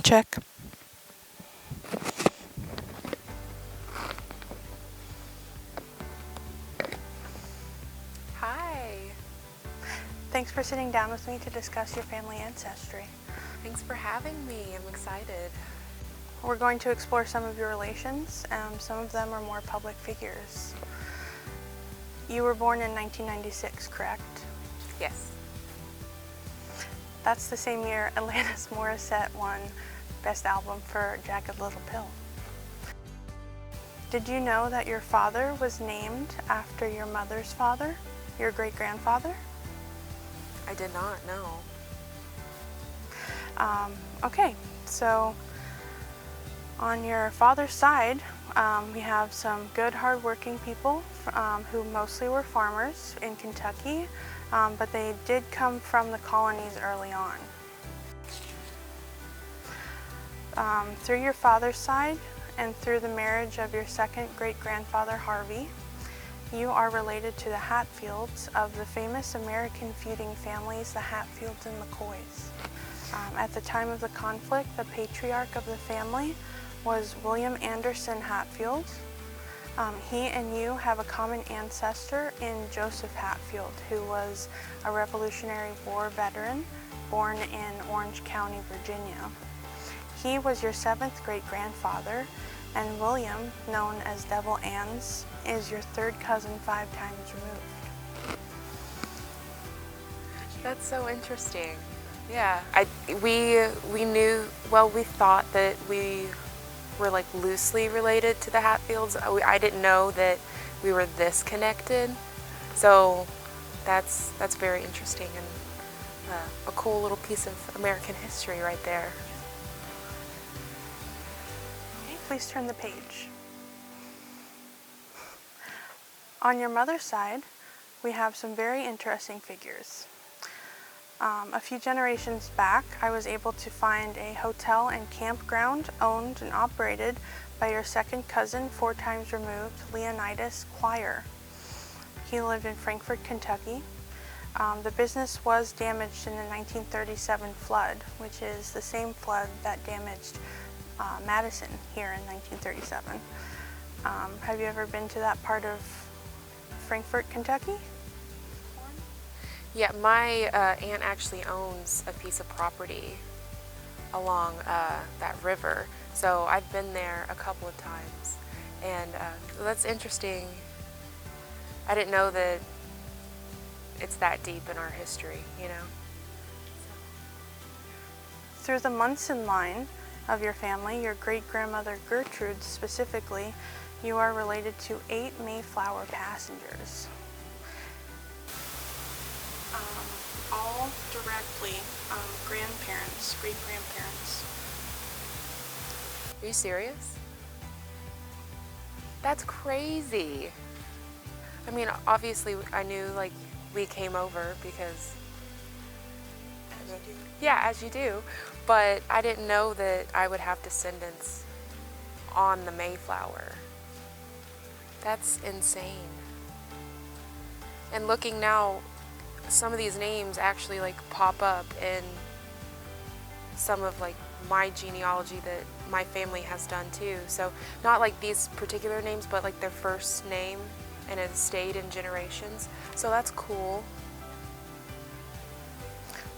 check. Hi. Thanks for sitting down with me to discuss your family ancestry. Thanks for having me. I'm excited. We're going to explore some of your relations. Some of them are more public figures. You were born in 1996, correct? Yes. That's the same year Alanis Morissette won Best Album for Jagged Little Pill. Did you know that your father was named after your mother's father, your great-grandfather? I did not know. Okay, so on your father's side, we have some good, hard-working people who mostly were farmers in Kentucky, but they did come from the colonies early on. Through your father's side and through the marriage of your second great-grandfather, Harvey, you are related to the Hatfields of the famous American feuding families, the Hatfields and McCoys. At the time of the conflict, the patriarch of the family was William Anderson Hatfield. He and you have a common ancestor in Joseph Hatfield, who was a Revolutionary War veteran born in Orange County, Virginia. He was your seventh great-grandfather, and William, known as Devil Anne's, is your third cousin 5 times removed. That's so interesting. Yeah, we knew, well, we thought that we were like loosely related to the Hatfields. I didn't know that we were this connected. So that's very interesting and a cool little piece of American history right there. Okay, please turn the page. On your mother's side, we have some very interesting figures. A few generations back, I was able to find a hotel and campground owned and operated by your second cousin, 4 times removed, Leonidas Quire. He lived in Frankfort, Kentucky. The business was damaged in the 1937 flood, which is the same flood that damaged Madison here in 1937. Have you ever been to that part of Frankfort, Kentucky? Yeah, my aunt actually owns a piece of property along that river, so I've been there a couple of times, and that's interesting. I didn't know that it's that deep in our history, you know. Through the Munson line of your family, your great-grandmother Gertrude specifically, you are related to 8 Mayflower passengers. All directly grandparents, great-grandparents. Are you serious? That's crazy. I mean, obviously I knew like we came over because, As you do. yeah, as you do, but I didn't know that I would have descendants on the Mayflower. That's insane. And looking now, some of these names actually like pop up in some of like my genealogy that my family has done too. So not like these particular names, but like their first name, and it stayed in generations. So that's cool.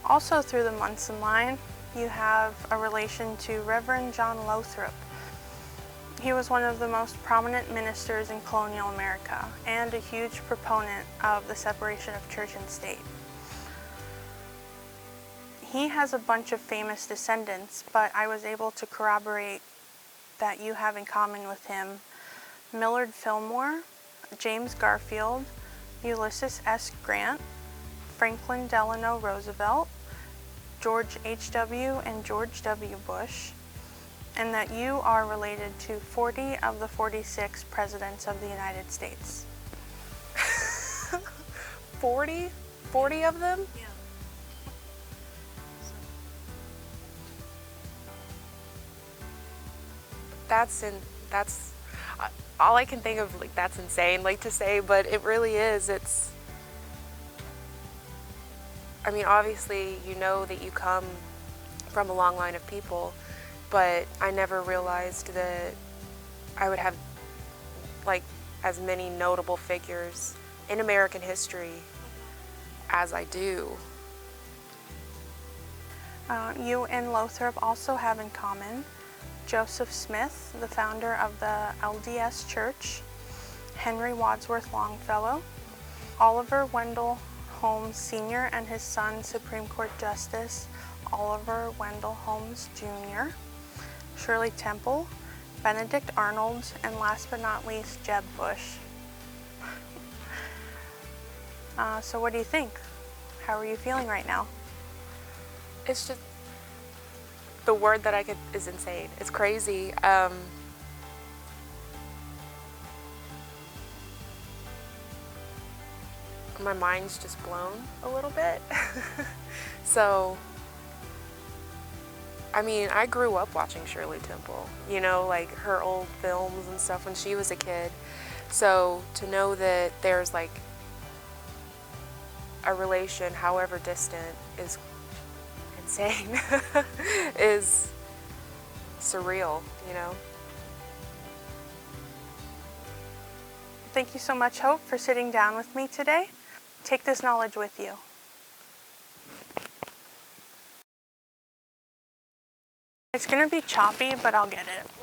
Also through the Munson line, you have a relation to Reverend John Lothrop. He was one of the most prominent ministers in colonial America and a huge proponent of the separation of church and state. He has a bunch of famous descendants, but I was able to corroborate that you have in common with him Millard Fillmore, James Garfield, Ulysses S. Grant, Franklin Delano Roosevelt, George H.W. and George W. Bush, and that you are related to 40 of the 46 presidents of the United States. 40? 40 of them? Yeah. That's all I can think of, like, that's insane, like, to say, but it really is. It's, I mean, obviously, you know that you come from a long line of people, but I never realized that I would have like as many notable figures in American history as I do. You and Lothrop also have in common Joseph Smith, the founder of the LDS Church, Henry Wadsworth Longfellow, Oliver Wendell Holmes Sr. and his son, Supreme Court Justice Oliver Wendell Holmes Jr., Shirley Temple, Benedict Arnold, and last but not least, Jeb Bush. So what do you think? How are you feeling right now? It's just, the word that I could is insane. It's crazy. My mind's just blown a little bit. So, I mean, I grew up watching Shirley Temple, you know, like her old films and stuff when she was a kid. So to know that there's like a relation, however distant, is insane. Is surreal, you know. Thank you so much, Hope, for sitting down with me today. Take this knowledge with you. It's going to be choppy, but I'll get it.